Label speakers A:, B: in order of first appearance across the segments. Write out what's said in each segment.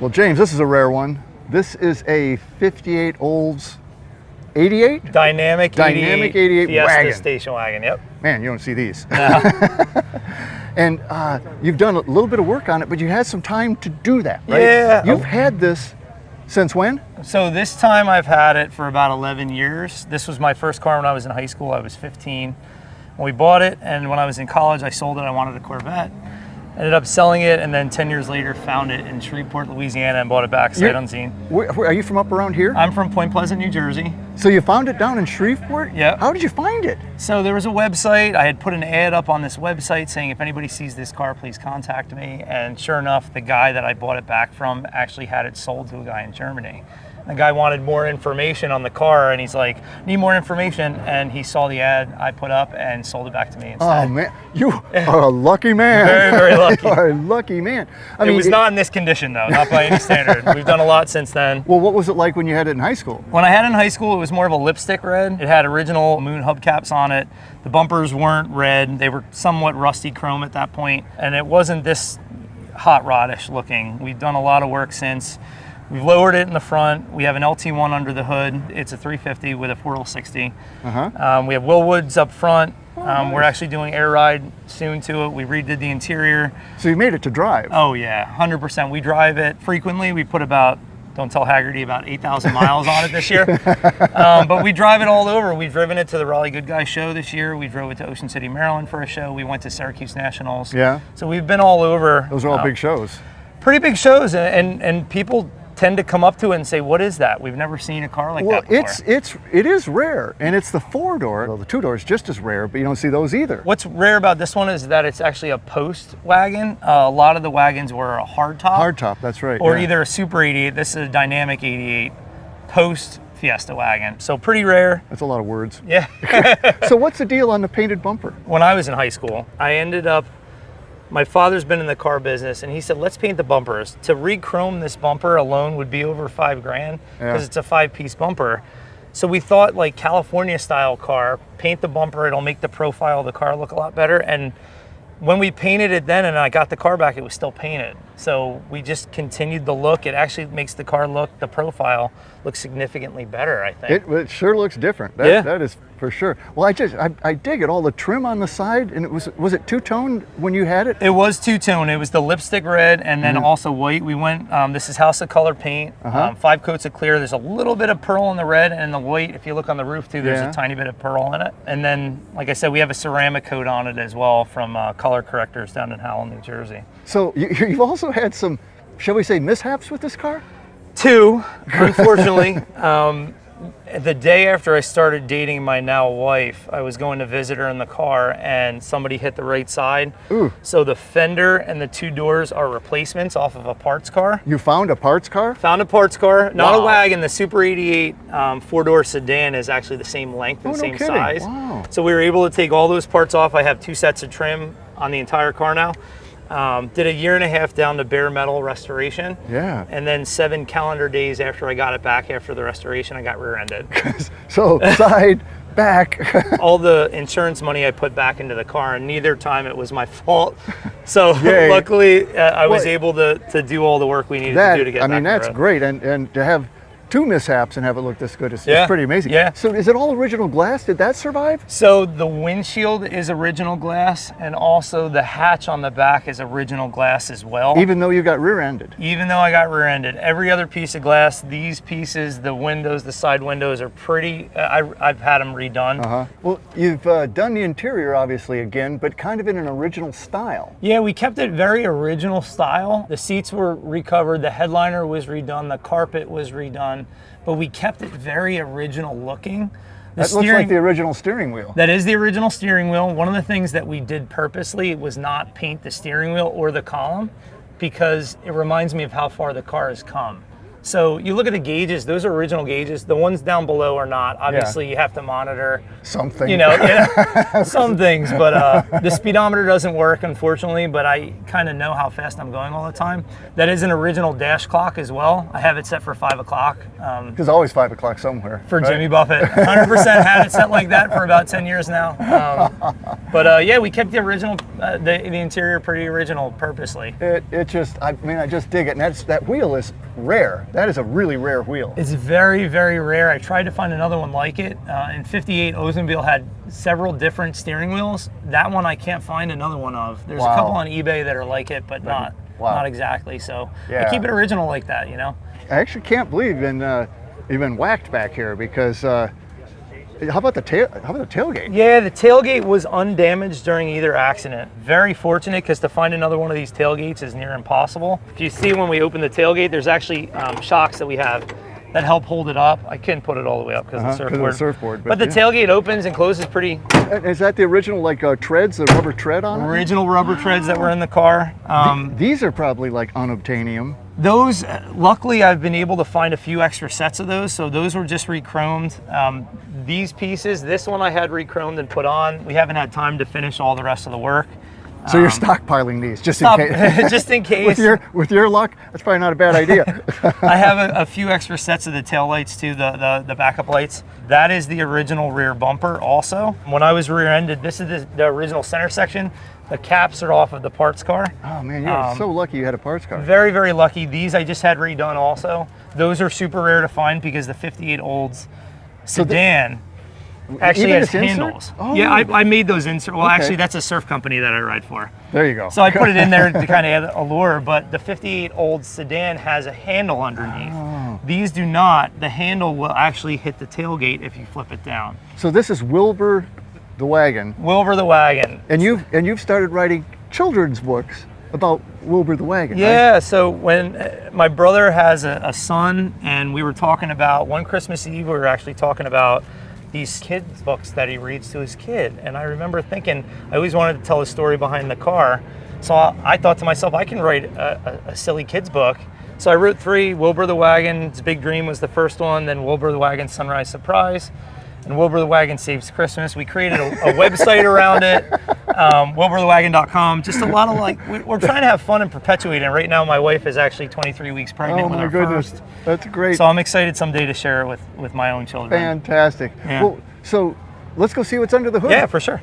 A: Well, James, this is a rare one. This is a 58 Olds 88?
B: Dynamic 88 Fiesta
A: wagon.
B: station wagon, yep.
A: Man, you don't see these.
B: No.
A: And you've done a little bit of work on it, but you had some time to do that, right?
B: Yeah.
A: You've had this since when?
B: So this time I've had it for about 11 years. This was my first car when I was in high school. I was 15 when we bought it, and when I was in college, I sold it. I wanted a Corvette. Ended up selling it, and then 10 years later found it in Shreveport, Louisiana, and bought it back sight unseen.
A: Are you from up around here?
B: I'm from Point Pleasant, New Jersey.
A: So you found it down in Shreveport?
B: Yeah.
A: How did you find it?
B: So there was a website. I had put an ad up on this website saying, if anybody sees this car, please contact me. And sure enough, the guy that I bought it back from actually had it sold to a guy in Germany. The guy wanted more information on the car, and he's like, need more information, and he saw the ad I put up and sold it back to me instead.
A: Oh man, you are a lucky man.
B: Very, very lucky.
A: You are a lucky man. I mean,
B: it was not in this condition though, not by any standard. We've done a lot since then.
A: Well, what was it like when you had it in high school?
B: When I had it in high school, it was more of a lipstick red. It had original moon hubcaps on it. The bumpers weren't red. They were somewhat rusty chrome at that point, and it wasn't this hot rodish looking. We've done a lot of work since. We've lowered it in the front. We have an LT1 under the hood. It's a 350 with a 4L60. We have Willwoods up front. Nice. We're actually doing air ride soon to it. We redid the interior.
A: So you made it to drive?
B: Oh yeah, 100%. We drive it frequently. We put about, don't tell Haggerty, about 8,000 miles on it this year. But we drive it all over. We've driven it to the Raleigh Good Guys show this year. We drove it to Ocean City, Maryland for a show. We went to Syracuse Nationals.
A: Yeah.
B: So we've been all over.
A: Those are all big shows.
B: Pretty big shows, and people tend to come up to it and say, what is that? We've never seen a car like that before.
A: It is rare, and it's the 4-door. Well, the 2-door is just as rare, but you don't see those either.
B: What's rare about this one is that it's actually a post wagon. A lot of the wagons were a hardtop.
A: Hardtop, that's right.
B: Or either a Super 88. This is a Dynamic 88 post Fiesta wagon. So pretty rare.
A: That's a lot of words.
B: Yeah.
A: So what's the deal on the painted bumper?
B: When I was in high school, I ended up, my father's been in the car business, and he said, let's paint the bumpers. To re-chrome this bumper alone would be over $5,000 because it's a 5-piece bumper. So we thought, like, California style car, paint the bumper, it'll make the profile of the car look a lot better. And when we painted it then and I got the car back, it was still painted. So we just continued the look. It actually makes the car look, the profile look significantly better, I think.
A: It sure looks different. That is for sure. Well, I dig it. All the trim on the side, and was it two-tone when you had it?
B: It was two-tone. It was the lipstick red and then also white. We went, this is House of Color paint, 5 coats of clear. There's a little bit of pearl in the red and the white. If you look on the roof too, there's a tiny bit of pearl in it. And then, like I said, we have a ceramic coat on it as well from Color Correctors down in Howell, New Jersey.
A: So you've also had some, shall we say, mishaps with this car?
B: 2, unfortunately. The day after I started dating my now wife, I was going to visit her in the car, and somebody hit the right side.
A: Ooh.
B: So the fender and the 2 doors are replacements off of a parts car.
A: You found a parts car?
B: Found a parts car, not a wagon. The Super 88 4-door sedan is actually the same length and same size.
A: Wow.
B: So we were able to take all those parts off. I have 2 sets of trim on the entire car now. Did a 1.5 years down to bare metal restoration.
A: Yeah.
B: And then 7 calendar days after I got it back after the restoration, I got rear-ended.
A: So side, back.
B: All the insurance money I put back into the car, and neither time it was my fault. So luckily I was able to do all the work we needed to do to get back.
A: I mean, that's great. And to have 2 mishaps and have it look this good is pretty amazing.
B: Yeah.
A: So is it all original glass? Did that survive?
B: So the windshield is original glass, and also the hatch on the back is original glass as well.
A: Even though you got rear-ended?
B: Even though I got rear-ended. Every other piece of glass, these pieces, the windows, the side windows are pretty, I've had them redone.
A: Well, you've done the interior obviously again, but kind of in an original style.
B: Yeah, we kept it very original style. The seats were recovered, the headliner was redone, the carpet was redone. But we kept it very original looking.
A: That looks like the original steering wheel.
B: That is the original steering wheel. One of the things that we did purposely was not paint the steering wheel or the column because it reminds me of how far the car has come. So you look at the gauges; those are original gauges. The ones down below are not. Obviously, you have to monitor
A: something.
B: Some things. But the speedometer doesn't work, unfortunately. But I kind of know how fast I'm going all the time. That is an original dash clock as well. I have it set for 5 o'clock.
A: There's always 5 o'clock somewhere.
B: For
A: right?
B: Jimmy Buffett, 100% had it set like that for about 10 years now. But yeah, we kept the original, the interior pretty original purposely.
A: It just, I mean, I just dig it. And that wheel is rare. That is a really rare wheel.
B: It's very, very rare. I tried to find another one like it. In 58, Oldsmobile had several different steering wheels. That one I can't find another one of. There's a couple on eBay that are like it, but not exactly. So I keep it original like that, you know?
A: I actually can't believe you've been whacked back here because how about the tailgate?
B: Yeah, the tailgate was undamaged during either accident. Very fortunate, because to find another one of these tailgates is near impossible. If you see when we open the tailgate, there's actually shocks that we have that help hold it up. I couldn't put it all the way up because of the surfboard. But the tailgate opens and closes pretty.
A: Is that the original treads, the rubber tread on it?
B: Original rubber treads that were in the car.
A: These are probably like unobtainium.
B: Those, luckily, I've been able to find a few extra sets of those, so those were just re-chromed. These pieces, this one I had re-chromed and put on. We haven't had time to finish all the rest of the work.
A: So you're stockpiling these just in case.
B: Just in case.
A: With your luck, that's probably not a bad idea.
B: I have a few extra sets of the tail lights too, the backup lights. That is the original rear bumper also. When I was rear-ended, this is the original center section. The caps are off of the parts car.
A: Oh man, you're so lucky you had a parts car.
B: Very, very lucky. These I just had redone also. Those are super rare to find because the 58 Olds sedan actually has handles. Oh. Yeah, I made those inserts. Well, actually, that's a surf company that I ride for.
A: There you go.
B: So I put it in there to kind of add allure, but the 58 Olds sedan has a handle underneath. Oh. These do not. The handle will actually hit the tailgate if you flip it down.
A: So this is Wilbur the Wagon.
B: Wilbur the Wagon.
A: And you've started writing children's books about Wilbur the Wagon.
B: Yeah,
A: right?
B: So when my brother has a son, and we were talking about one Christmas Eve, we were actually talking about these kids books that he reads to his kid. And I remember thinking, I always wanted to tell a story behind the car. So I thought to myself, I can write a silly kids book. So I wrote 3. Wilbur the Wagon's Big Dream was the first one, then Wilbur the Wagon Sunrise Surprise, and Wilbur the Wagon Saves Christmas. We created a website around it, wilburthewagon.com. Just a lot of we're trying to have fun and perpetuate it. And right now my wife is actually 23 weeks pregnant with our first.
A: That's great.
B: So I'm excited someday to share it with my own children.
A: Fantastic.
B: Yeah.
A: Well, so let's go see what's under the hood.
B: Yeah, for sure.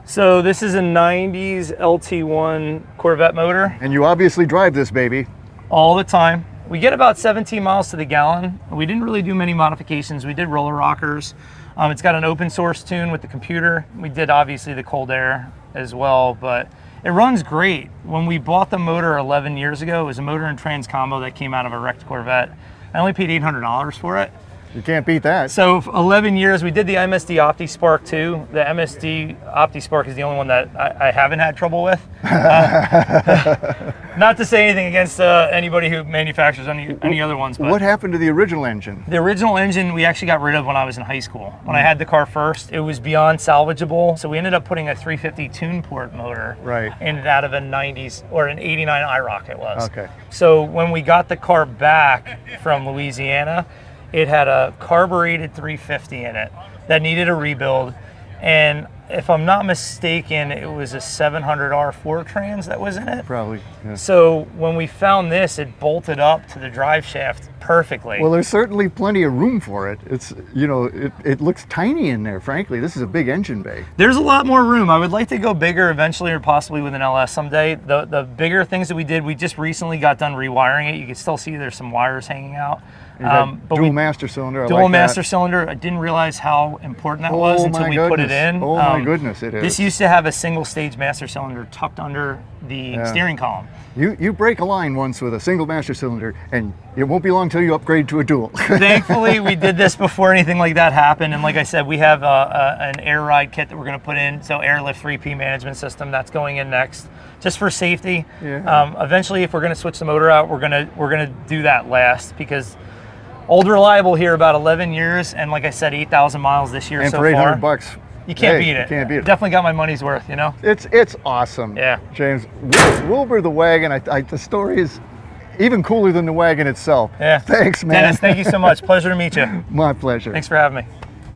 B: So this is a 90s LT1 Corvette motor.
A: And you obviously drive this baby.
B: All the time. We get about 17 miles to the gallon. We didn't really do many modifications. We did roller rockers. It's got an open source tune with the computer. We did obviously the cold air as well, but it runs great. When we bought the motor 11 years ago, it was a motor and trans combo that came out of a wrecked Corvette. I only paid $800 for it.
A: You can't beat that.
B: So for 11 years, we did the MSD OptiSpark too. The MSD OptiSpark is the only one that I haven't had trouble with. Not to say anything against anybody who manufactures any other ones. But
A: what happened to the original engine?
B: The original engine we actually got rid of when I was in high school. When I had the car first, it was beyond salvageable. So we ended up putting a 350 tune port motor in it out of a 90s or an 89 IROC it was.
A: Okay.
B: So when we got the car back from Louisiana, it had a carbureted 350 in it that needed a rebuild. And if I'm not mistaken, it was a 700R4 trans that was in it.
A: Probably, yeah.
B: So when we found this, it bolted up to the drive shaft perfectly.
A: Well, there's certainly plenty of room for it. It's, it looks tiny in there, frankly. This is a big engine bay.
B: There's a lot more room. I would like to go bigger eventually, or possibly with an LS someday. The bigger things that we did, we just recently got done rewiring it. You can still see there's some wires hanging out.
A: But dual master cylinder.
B: Dual master cylinder. I didn't realize how important that was until we put it in.
A: Oh my goodness, it is.
B: This used to have a single stage master cylinder tucked under the steering column.
A: You break a line once with a single master cylinder, and it won't be long until you upgrade to a dual.
B: Thankfully, we did this before anything like that happened. And like I said, we have an air ride kit that we're going to put in. So Airlift 3P management system, that's going in next, just for safety. Yeah. Eventually, if we're going to switch the motor out, we're gonna do that last, because old reliable here about 11 years, and like I said, 8,000 miles this year so far.
A: And for $800,
B: You can't
A: Hey,
B: beat it.
A: you can't beat it.
B: Definitely got my money's worth, you know?
A: It's awesome.
B: Yeah.
A: James, Wilbur the Wagon, the story is even cooler than the wagon itself.
B: Yeah.
A: Thanks, man.
B: Dennis, thank you so much. Pleasure to meet you.
A: My pleasure.
B: Thanks for having me.